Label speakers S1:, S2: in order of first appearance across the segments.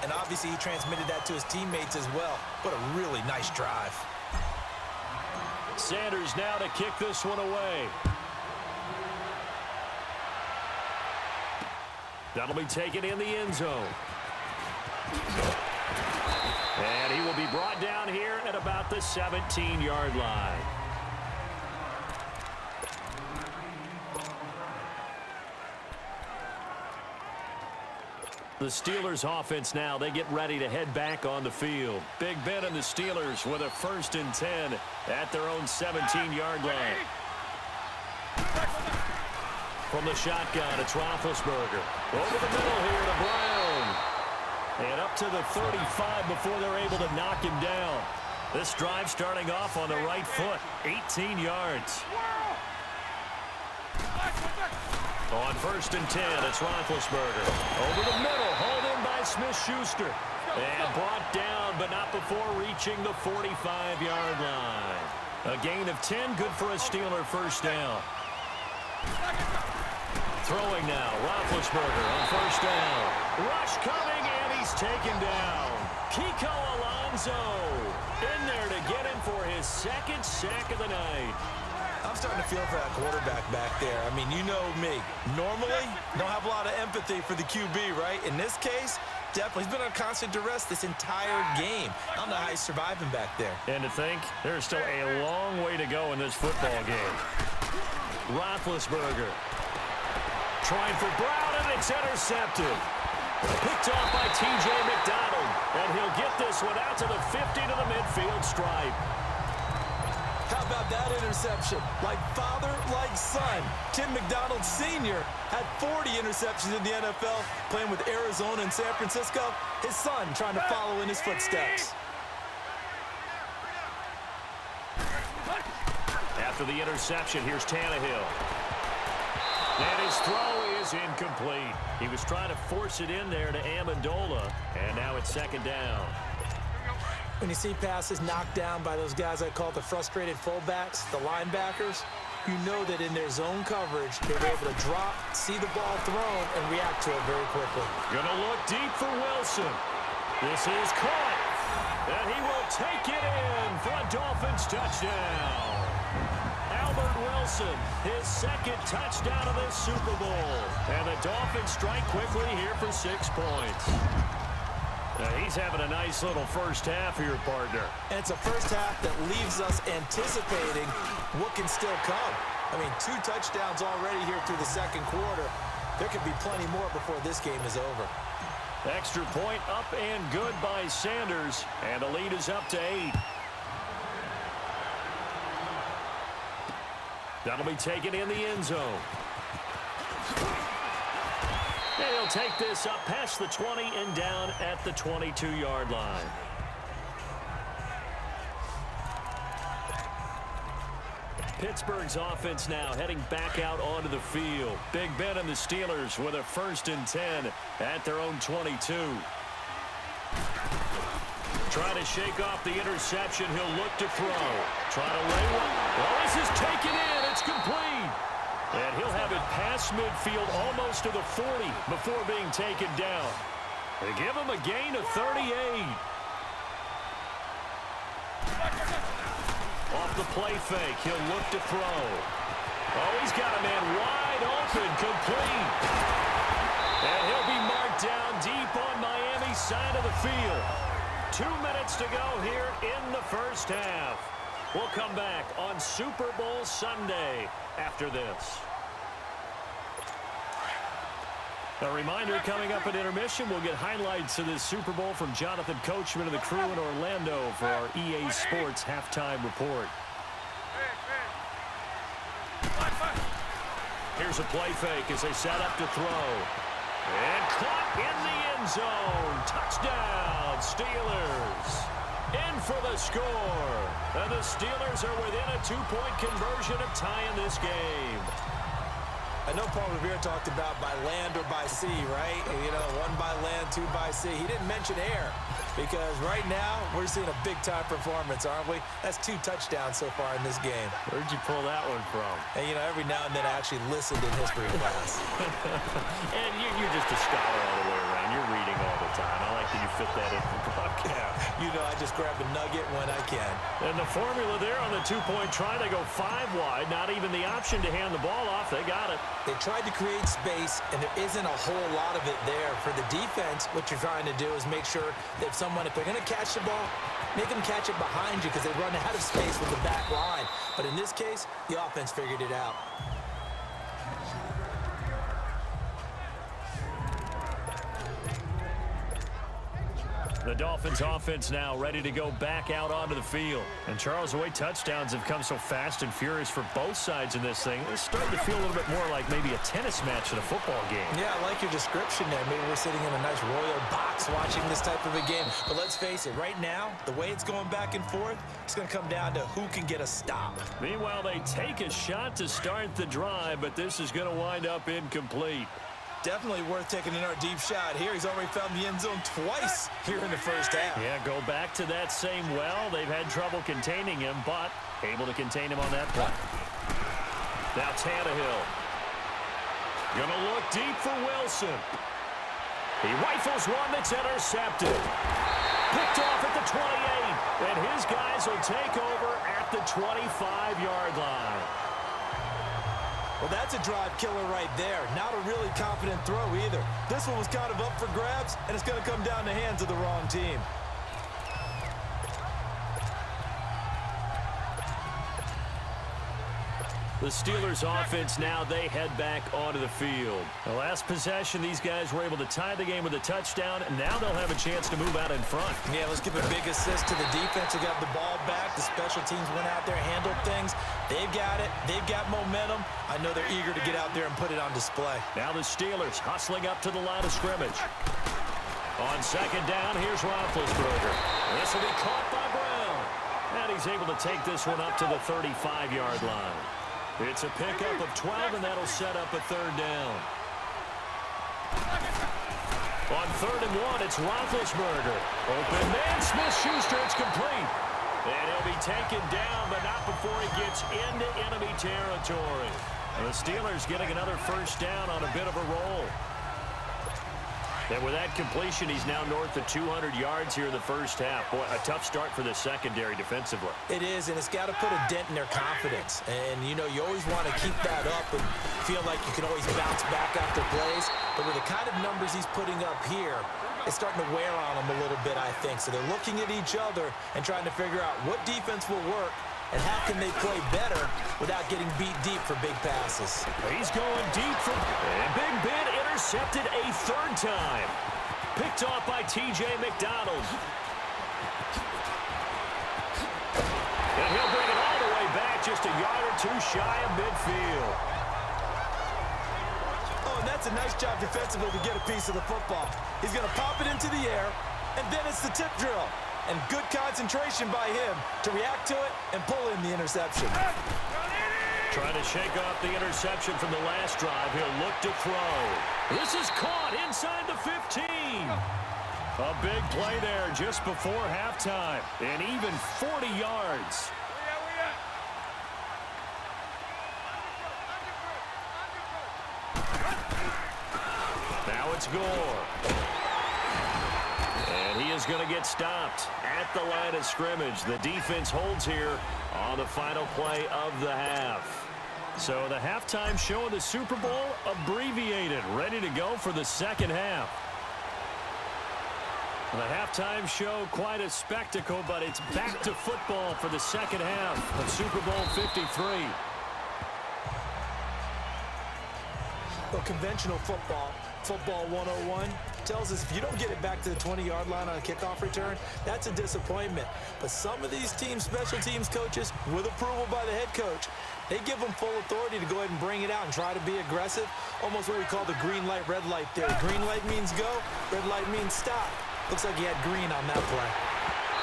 S1: and obviously he transmitted that to his teammates as well. What a really nice drive.
S2: Sanders now to kick this one away. That'll be taken in the end zone. And he will be brought down here at about the 17-yard line. The Steelers offense now, they get ready to head back on the field. Big Ben and the Steelers with a 1st and 10 at their own 17-yard line. From the shotgun, it's Roethlisberger. Over the middle here to Brown. And up to the 35 before they're able to knock him down. This drive starting off on the right foot, 18 yards. On 1st and 10, it's Roethlisberger. Over the middle, hauled in by Smith-Schuster. And brought down, but not before reaching the 45-yard line. A gain of 10, good for a Steeler 1st down. Throwing now, Roethlisberger on 1st down. Rush coming, and he's taken down. Kiko Alonso in there to get him for his 2nd sack of the night.
S1: I'm starting to feel for that quarterback back there. I mean, you know me. Normally, don't have a lot of empathy for the QB, right? In this case, definitely. He's been on constant duress this entire game. I don't know how he's surviving back there.
S2: And to think, there's still a long way to go in this football game. Roethlisberger trying for Brown, and it's intercepted. Picked off by T.J. McDonald. And he'll get this one out to the 50 to the midfield stripe.
S1: How about that interception? Like father, like son. Tim McDonald Sr. had 40 interceptions in the NFL, playing with Arizona and San Francisco. His son trying to follow in his footsteps.
S2: After the interception, here's Tannehill. And his throw is incomplete. He was trying to force it in there to Amendola, and now it's 2nd down.
S1: When you see passes knocked down by those guys I call the frustrated fullbacks, the linebackers, you know that in their zone coverage, they're able to drop, see the ball thrown, and react to it very quickly.
S2: Gonna look deep for Wilson. This is caught, and he will take it in for a Dolphins touchdown. Albert Wilson, his 2nd touchdown of this Super Bowl. And the Dolphins strike quickly here for 6 points. He's having a nice little 1st half here, partner.
S1: And it's a 1st half that leaves us anticipating what can still come. I mean, 2 touchdowns already here through the 2nd quarter. There could be plenty more before this game is over.
S2: Extra point up and good by Sanders. And the lead is up to 8. That'll be taken in the end zone. And he'll take this up past the 20 and down at the 22-yard line. Pittsburgh's offense now heading back out onto the field. Big Ben and the Steelers with a 1st and 10 at their own 22. Trying to shake off the interception. He'll look to throw. Try to lay one. Well, this is taken in. It's complete. And he'll have it past midfield almost to the 40 before being taken down. They give him a gain of 38. Off the play fake, he'll look to throw. Oh, he's got a man wide open, complete. And he'll be marked down deep on Miami's side of the field. 2 minutes to go here in the 1st half. We'll come back on Super Bowl Sunday after this. A reminder, coming up at intermission, we'll get highlights of this Super Bowl from Jonathan Coachman and the crew in Orlando for our EA Sports halftime report. Here's a play fake as they set up to throw. And caught in the end zone. Touchdown, Steelers. In for the score. And the Steelers are within a 2-point conversion of tying this game.
S1: I know Paul Revere talked about by land or by sea, right? You know, 1 by land, 2 by sea. He didn't mention air because right now we're seeing a big-time performance, aren't we? That's 2 touchdowns so far in this game.
S2: Where'd you pull that one from?
S1: And, you know, every now and then I actually listened in history class.
S2: And you're just a scholar all the way around. You're reading all the time. I like that you fit that in the broadcast.
S1: You know, I just grab a nugget when I can.
S2: And the formula there on the two-point try, they go 5 wide. Not even the option to hand the ball off. They got it.
S1: They tried to create space, and there isn't a whole lot of it there. For the defense, what you're trying to do is make sure that if they're going to catch the ball, make them catch it behind you because they run out of space with the back line. But in this case, the offense figured it out.
S2: The Dolphins offense now ready to go back out onto the field. And Charles, the way touchdowns have come so fast and furious for both sides in this thing, it's starting to feel a little bit more like maybe a tennis match in a football game.
S1: Yeah, I like your description there. Maybe we're sitting in a nice royal box watching this type of a game. But let's face it, right now, the way it's going back and forth, it's going to come down to who can get a stop.
S2: Meanwhile, they take a shot to start the drive, but this is going to wind up incomplete.
S1: Definitely worth taking another deep shot here. He's already found the end zone twice here in the first half.
S2: Yeah, go back to that same well. They've had trouble containing him, but able to contain him on that play. Now Tannehill. Gonna look deep for Wilson. He rifles one that's intercepted. Picked off at the 28, and his guys will take over at the 25-yard line.
S1: Well, that's a drive killer right there. Not a really confident throw either. This one was kind of up for grabs, and it's going to come down the hands of the wrong team.
S2: The Steelers offense now, they head back onto the field. The last possession, these guys were able to tie the game with a touchdown, and now they'll have a chance to move out in front.
S1: Yeah, let's give a big assist to the defense. They got the ball back. The special teams went out there, handled things. They've got it. They've got momentum. I know they're eager to get out there and put it on display.
S2: Now the Steelers hustling up to the line of scrimmage. On second down, here's Roethlisberger. This will be caught by Brown. And he's able to take this one up to the 35-yard line. It's a pickup of 12, and that'll set up a third down. On 3rd and 1, it's Roethlisberger. Open man, Smith-Schuster, it's complete. And he'll be taken down, but not before he gets into enemy territory. And the Steelers getting another first down on a bit of a roll. And with that completion, he's now north of 200 yards here in the first half. Boy, a tough start for the secondary defensively.
S1: It is, and it's got to put a dent in their confidence. And, you know, you always want to keep that up and feel like you can always bounce back after plays. But with the kind of numbers he's putting up here, it's starting to wear on them a little bit, I think. So they're looking at each other and trying to figure out what defense will work and how can they play better without getting beat deep for big passes.
S2: He's going deep for Big Ben, intercepted a third time. Picked off by T.J. McDonald. And he'll bring it all the way back, just a yard or two shy of midfield.
S1: Oh, and that's a nice job defensively to get a piece of the football. He's going to pop it into the air, and then it's the tip drill. And good concentration by him to react to it and pull in the interception.
S2: Trying to shake off the interception from the last drive. He'll look to throw. This is caught inside the 15. A big play there just before halftime. And even 40 yards. Now it's Gore. And he is going to get stopped at the line of scrimmage. The defense holds here on the final play of the half. So the halftime show of the Super Bowl abbreviated, ready to go for the second half. The halftime show, quite a spectacle, but it's back to football for the second half of Super Bowl 53.
S1: Well, conventional football 101, tells us if you don't get it back to the 20-yard line on a kickoff return, that's a disappointment. But some of these teams, special teams coaches, with approval by the head coach, they give them full authority to go ahead and bring it out and try to be aggressive, almost what we call the green light, red light theory. Green light means go, red light means stop. Looks like he had green on that play.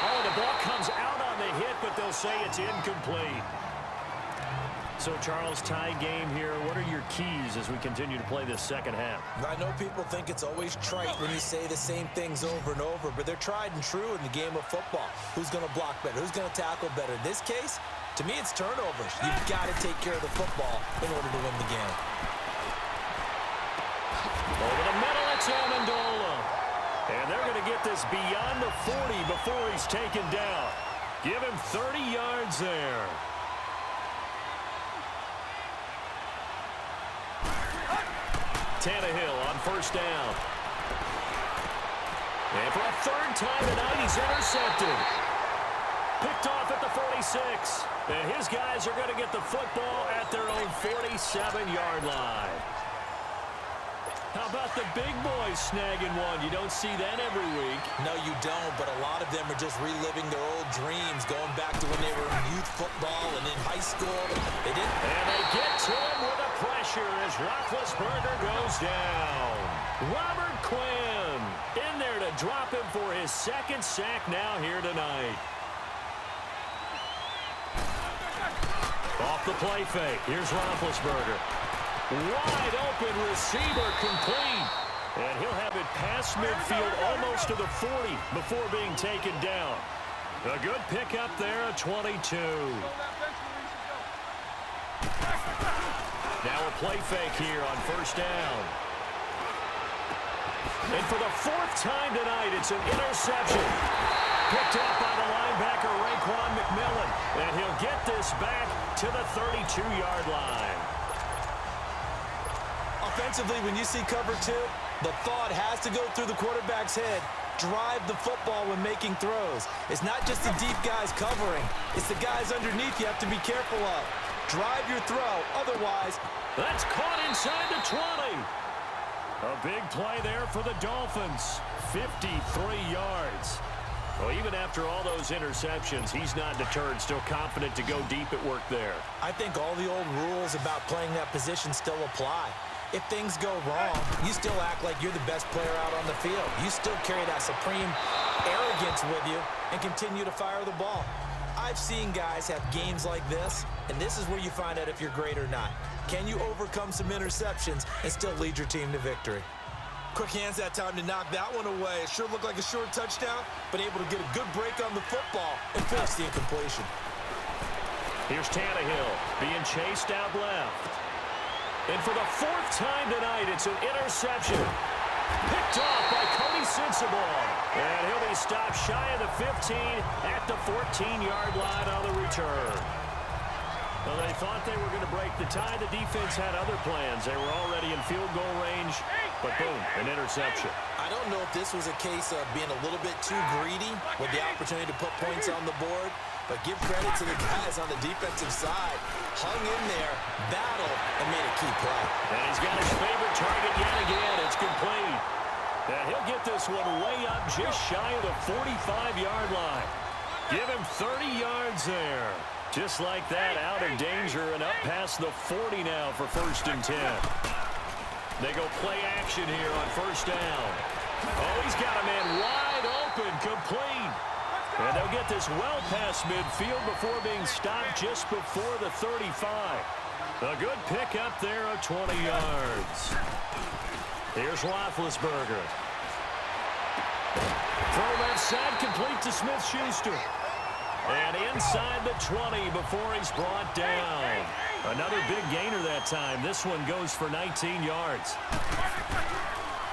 S2: Oh, the ball comes out on the hit, but they'll say it's incomplete. So, Charles, tie game here. What are your keys as we continue to play this second half?
S1: I know people think it's always trite when you say the same things over and over, but they're tried and true in the game of football. Who's going to block better? Who's going to tackle better? In this case, to me, it's turnovers. You've got to take care of the football in order to win the game.
S2: Over the middle, it's Amendola. And they're going to give get this beyond the 40 before he's taken down. Give him 30 yards there. Tannehill on first down. And for a third time tonight, he's intercepted. Picked off at the 46. And his guys are going to get the football at their own 47-yard line. How about the big boys snagging one? You don't see that every week.
S1: No, you don't, but a lot of them are just reliving their old dreams, going back to when they were in youth football and in high school. They didn't.
S2: And they get to him with the pressure as Roethlisberger goes down. Robert Quinn in there to drop him for his second sack now here tonight. Off the play fake. Here's Roethlisberger. Wide open receiver complete. And he'll have it past midfield almost to the 40 before being taken down. A good pickup there at 22. Now a play fake here on first down. And for the fourth time tonight, it's an interception. Picked up by the linebacker, Raekwon McMillan. And he'll get this back to the 32-yard line.
S1: Offensively, when you see cover two, the thought has to go through the quarterback's head. Drive the football when making throws. It's not just the deep guys covering. It's the guys underneath you have to be careful of. Drive your throw. Otherwise,
S2: that's caught inside the 20. A big play there for the Dolphins. 53 yards. Well, even after all those interceptions, he's not deterred, still confident to go deep at work there.
S1: I think all the old rules about playing that position still apply. If things go wrong, you still act like you're the best player out on the field. You still carry that supreme arrogance with you and continue to fire the ball. I've seen guys have games like this, and this is where you find out if you're great or not. Can you overcome some interceptions and still lead your team to victory? Quick hands that time to knock that one away. It sure looked like a short touchdown, but able to get a good break on the football and force the incompletion.
S2: Here's Tannehill being chased out left. And for the fourth time tonight, it's an interception. Picked off by Cody Sensabaugh. And he'll be stopped shy of the 15 at the 14-yard line on the return. Well, they thought they were going to break the tie. The defense had other plans. They were already in field goal range, but boom, an interception.
S1: I don't know if this was a case of being a little bit too greedy with the opportunity to put points on the board, but give credit to the guys on the defensive side. Hung in there, battled, and made a key play.
S2: And he's got his favorite target yet again. It's complete. And he'll get this one way up just shy of the 45-yard line. Give him 30 yards there. Just like that, out of danger and up past the 40 now for 1st and 10. They go play action here on first down. Oh, he's got a man wide open, complete. And they'll get this well past midfield before being stopped just before the 35. A good pickup there of 20 yards. Here's Roethlisberger. Throw left side, complete to Smith-Schuster. And inside the 20 before he's brought down. Another big gainer that time. This one goes for 19 yards.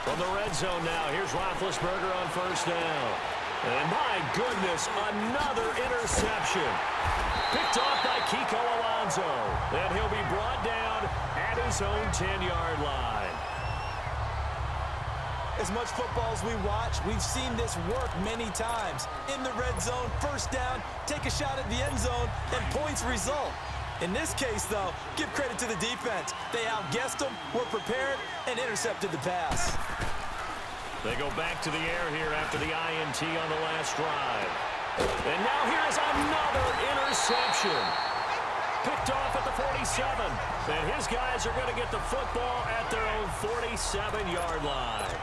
S2: From the red zone now, here's Roethlisberger on first down. And my goodness, another interception. Picked off by Kiko Alonso. And he'll be brought down at his own 10-yard line.
S1: As much football as we watch, we've seen this work many times. In the red zone, first down, take a shot at the end zone, and points result. In this case, though, give credit to the defense. They outguessed them, were prepared, and intercepted the pass.
S2: They go back to the air here after the INT on the last drive. And now here's another interception. Picked off at the 47. And his guys are going to get the football at their own 47-yard line.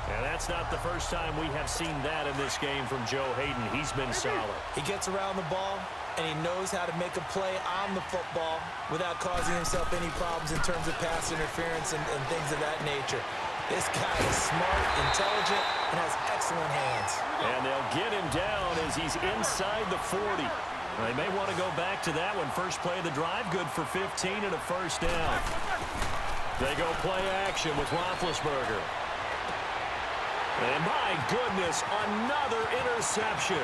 S2: And that's not the first time we have seen that in this game from Joe Hayden. He's been solid.
S1: He gets around the ball, and he knows how to make a play on the football without causing himself any problems in terms of pass interference and things of that nature. This guy is smart, intelligent, and has excellent hands.
S2: And they'll get him down as he's inside the 40. They may want to go back to that one. First play of the drive, good for 15 and a first down. They go play action with Roethlisberger. And my goodness, another interception.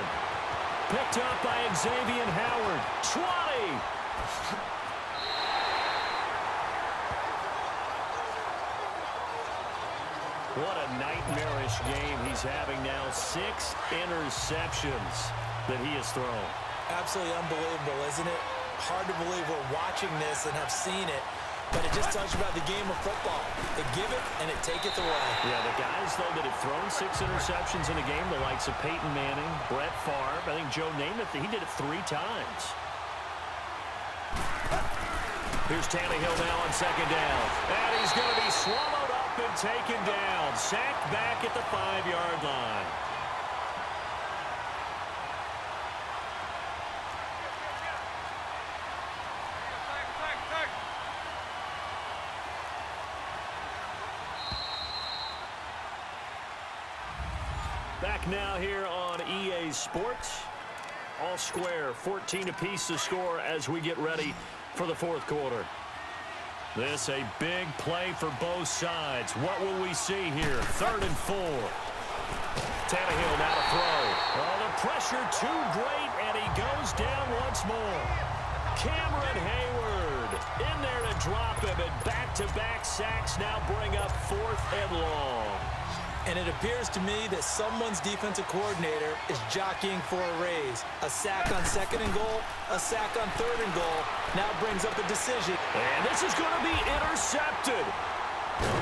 S2: Picked up by Xavier Howard. 20. What a nightmarish game he's having now. 6 interceptions that he has thrown.
S1: Absolutely unbelievable, isn't it? Hard to believe we're watching this and have seen it, but it just tells you about the game of football. They give it and it taketh away.
S2: Yeah, the guys, though, that have thrown 6 interceptions in a game, the likes of Peyton Manning, Brett Favre, I think Joe Namath, he did it 3 times. Here's Tannehill now on 2nd down. And he's going to be swallowed up and taken down. Sacked back at the 5-yard line. Back now here on EA Sports. All square, 14 apiece to score as we get ready for the 4th quarter. This a big play for both sides. What will we see here? 3rd and 4. Tannehill now to throw. Oh, the pressure too great, and he goes down once more. Cameron Hayward in there to drop him, and back-to-back sacks now bring up 4th and long.
S1: And it appears to me that someone's defensive coordinator is jockeying for a raise. A sack on 2nd and goal, a sack on 3rd and goal. Now brings up a decision.
S2: And this is going to be intercepted.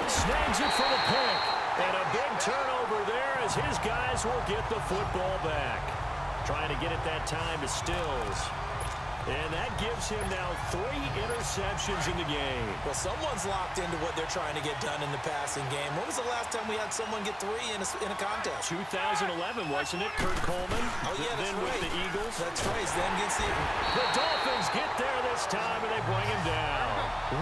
S2: Snags it for the pick. And a big turnover there as his guys will get the football back. Trying to get it that time to Stills. And that gives him now 3 interceptions in the game.
S1: Well, someone's locked into what they're trying to get done in the passing game. When was the last time we had someone get 3 in a contest?
S2: 2011, wasn't it? Kurt Coleman.
S1: Oh, yeah, that's
S2: then
S1: right.
S2: with the Eagles.
S1: That's right. Then gets
S2: The Dolphins get there this time, and they bring him down.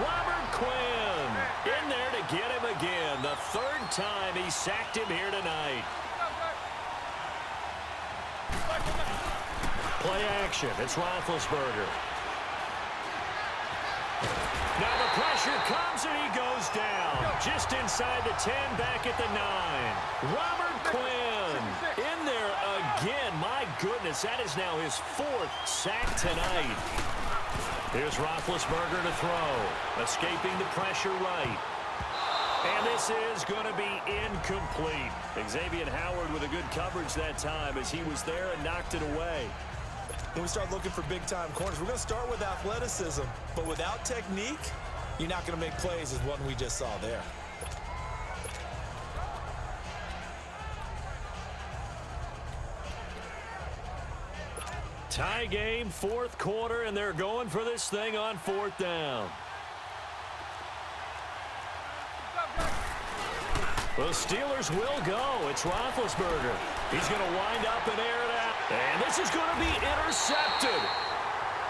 S2: Robert Quinn in there to get him again. The 3rd time he sacked him here tonight. Play action. It's Roethlisberger. Now the pressure comes and he goes down. Just inside the 10, back at the 9. Robert Quinn in there again. My goodness, that is now his 4th sack tonight. Here's Roethlisberger to throw. Escaping the pressure right. And this is going to be incomplete. Xavier Howard with a good coverage that time as he was there and knocked it away.
S1: When we start looking for big-time corners, we're going to start with athleticism. But without technique, you're not going to make plays as one we just saw there.
S2: Tie game, 4th quarter, and they're going for this thing on 4th down. The Steelers will go. It's Roethlisberger. He's going to wind up and air it out. And this is going to be intercepted.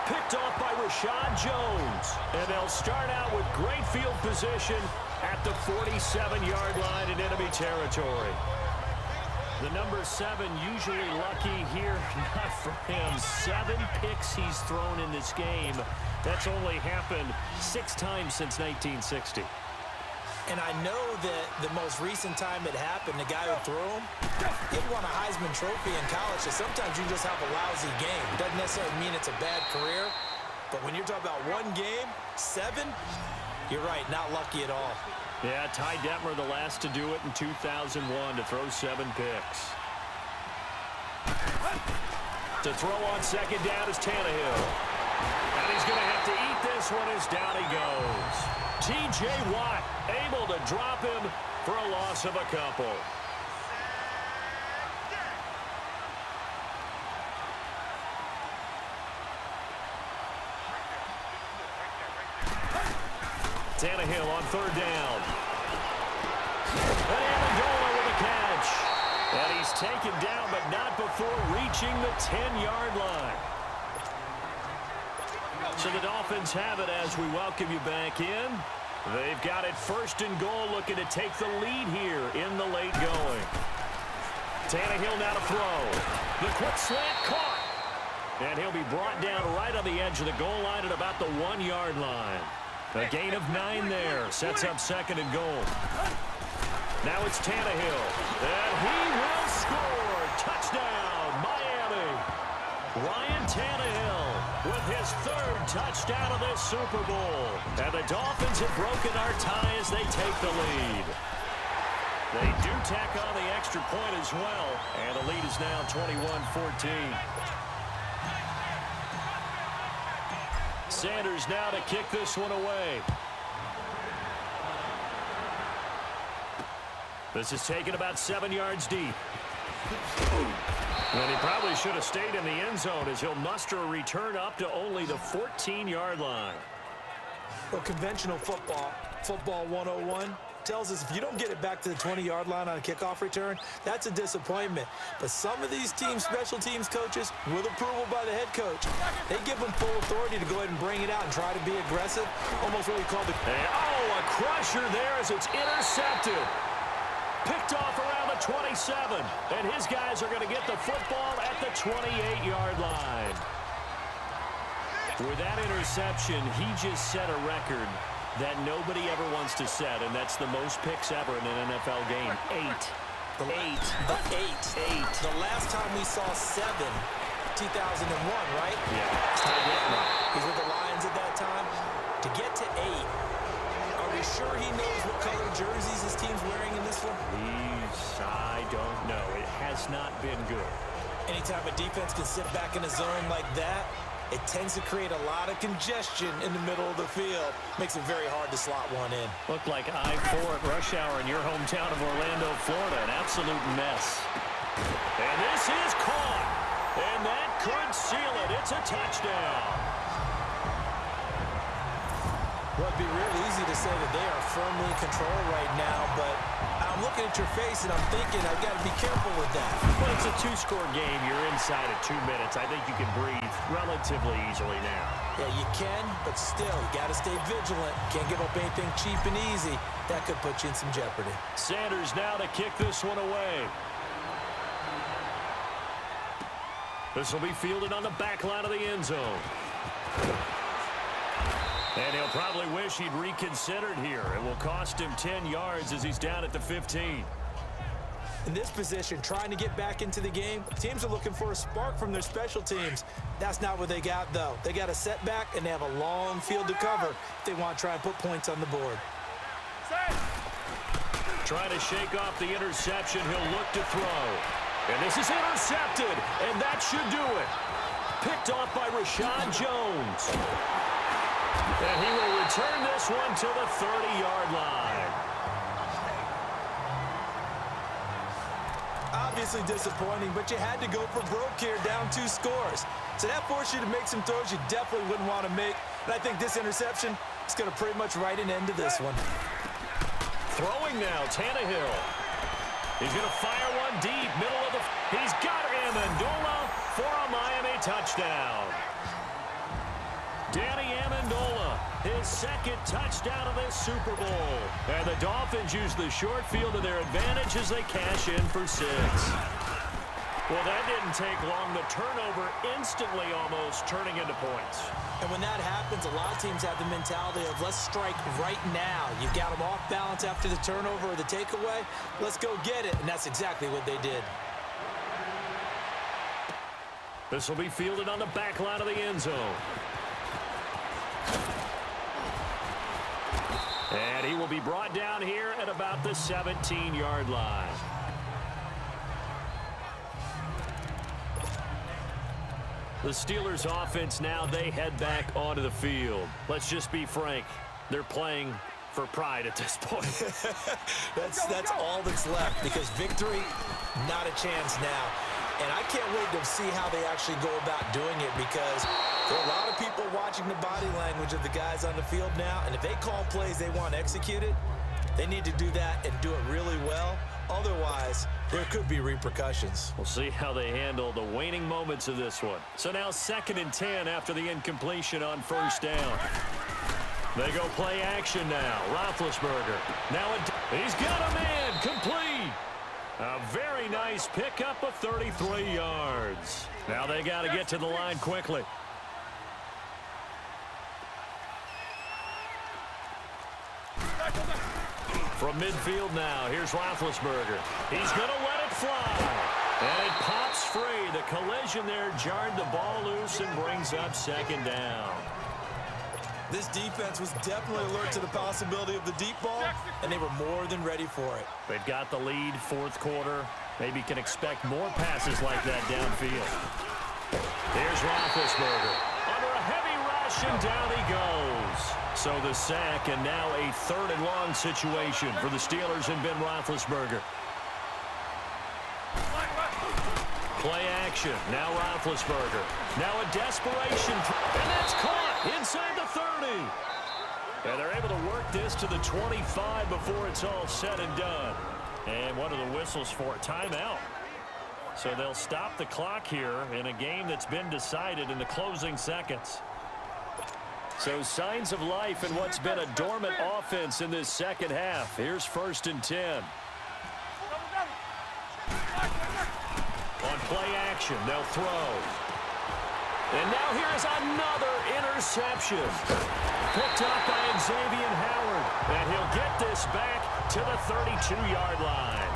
S2: Picked off by Rashad Jones. And they'll start out with great field position at the 47-yard line in enemy territory. The number 7 usually lucky here. Not for him. 7 picks he's thrown in this game. That's only happened 6 times since 1960.
S1: And I know that the most recent time it happened, the guy who threw him, he won a Heisman Trophy in college. So sometimes you just have a lousy game. It doesn't necessarily mean it's a bad career. But when you're talking about 1 game, 7, you're right, not lucky at all.
S2: Yeah, Ty Detmer the last to do it in 2001 to throw 7 picks. To throw on 2nd down is Tannehill. And he's going to have to eat this one as down he goes. T.J. Watt able to drop him for a loss of a couple. Tannehill on 3rd down. And Amendola with a catch. And he's taken down, but not before reaching the 10-yard line. So the Dolphins have it as we welcome you back in. They've got it 1st and goal, looking to take the lead here in the late going. Tannehill now to throw. The quick slant caught. And he'll be brought down right on the edge of the goal line at about the 1-yard line. A gain of 9 there. Sets up 2nd and goal. Now it's Tannehill. And he will score. Touchdown, Miami. Ryan Tannehill with his third touchdown of this Super Bowl. And the Dolphins have broken our tie as they take the lead. They do tack on the extra point as well. And the lead is now 21-14. Sanders now to kick this one away. This is taken about 7 yards deep. And he probably should have stayed in the end zone as he'll muster a return up to only the 14-yard line.
S1: Well, conventional football 101, tells us if you don't get it back to the 20-yard line on a kickoff return, that's a disappointment. But some of these special teams coaches, with approval by the head coach, they give them full authority to go ahead and bring it out and try to be aggressive, almost what we call the...
S2: Oh, a crusher there as it's intercepted. Picked off around the 27, and his guys are going to get the football at the 28-yard line. With that interception, he just set a record that nobody ever wants to set, and that's the most picks ever in an NFL game. 8. The last time we saw 7, 2001, right?
S3: Yeah.
S1: He's with the Lions at that time. To get to 8, are we sure he knows what color jerseys his team's wearing in this one?
S2: I don't know. It has not been good.
S1: Anytime a defense can sit back in a zone like that, it tends to create a lot of congestion in the middle of the field. Makes it very hard to slot one in.
S2: Looked like I-4 at rush hour in your hometown of Orlando, Florida. An absolute mess. And this is caught. And that could seal it. It's a touchdown.
S1: Well, it'd be real easy to say that they are firmly in control right now, but I'm looking at your face and I'm thinking I've got to be careful with that.
S2: Well, it's a 2-score game. You're inside at 2 minutes. I think you can breathe relatively easily now.
S1: Yeah, you can, but still, you got to stay vigilant. Can't give up anything cheap and easy. That could put you in some jeopardy.
S2: Sanders now to kick this one away. This will be fielded on the back line of the end zone. And he'll probably wish he'd reconsidered here. It will cost him 10 yards as he's down at the 15.
S1: In this position, trying to get back into the game, teams are looking for a spark from their special teams. That's not what they got, though. They got a setback, and they have a long field to cover if they want to try and put points on the board.
S2: Trying to shake off the interception. He'll look to throw. And this is intercepted, and that should do it. Picked off by Rashad Jones. And he will return this one to the 30-yard line.
S1: Obviously disappointing, but you had to go for broke here, down 2 scores. So that forced you to make some throws you definitely wouldn't want to make. And I think this interception is going to pretty much write an end to this one.
S2: Throwing now, Tannehill. He's going to fire one deep, middle of the... He's got Amendola for a Miami touchdown. Danny Amendola, his second touchdown of this Super Bowl. And the Dolphins use the short field to their advantage as they cash in for 6. Well, that didn't take long. The turnover instantly almost turning into points.
S1: And when that happens, a lot of teams have the mentality of let's strike right now. You've got them off balance after the turnover or the takeaway. Let's go get it. And that's exactly what they did.
S2: This will be fielded on the back line of the end zone. And he will be brought down here at about the 17-yard line. The Steelers offense now, they head back onto the field. Let's just be frank. They're playing for pride at this point.
S1: that's all that's left, because victory, not a chance now. And I can't wait to see how they actually go about doing it, because there are a lot of people watching the body language of the guys on the field now, and if they call plays they want executed, they need to do that and do it really well. Otherwise, there could be repercussions.
S2: We'll see how they handle the waning moments of this one. So now 2nd and 10 after the incompletion on 1st down. They go play action now. Roethlisberger. Now he's got a man complete. A very nice pickup of 33 yards. Now they got to get to the line quickly. From midfield now, here's Roethlisberger. He's going to let it fly. And it pops free. The collision there jarred the ball loose and brings up second down.
S1: This defense was definitely alert to the possibility of the deep ball, and they were more than ready for it.
S2: They've got the lead, fourth quarter. Maybe can expect more passes like that downfield. Here's Roethlisberger. Under a heavy rush, and down he goes. So the sack, and now a third and long situation for the Steelers and Ben Roethlisberger. Play action. Now Roethlisberger. Now a desperation. And that's caught inside the 30. And they're able to work this to the 25 before it's all said and done. And what are the whistles for? Timeout. So they'll stop the clock here in a game that's been decided in the closing seconds. So signs of life in what's been a dormant offense in this second half. Here's 1st and 10. On play action, they'll throw. And now here's another interception. Picked up by Xavier Howard. And he'll get this back to the 32-yard line.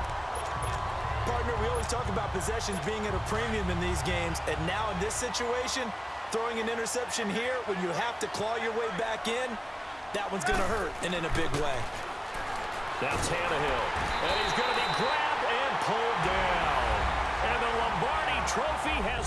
S1: Partner, we always talk about possessions being at a premium in these games. And now in this situation, throwing an interception here when you have to claw your way back in, that one's going to hurt, and in a big way.
S2: That's Tannehill. And he's going to be grabbed and pulled down. And the Lombardi Trophy has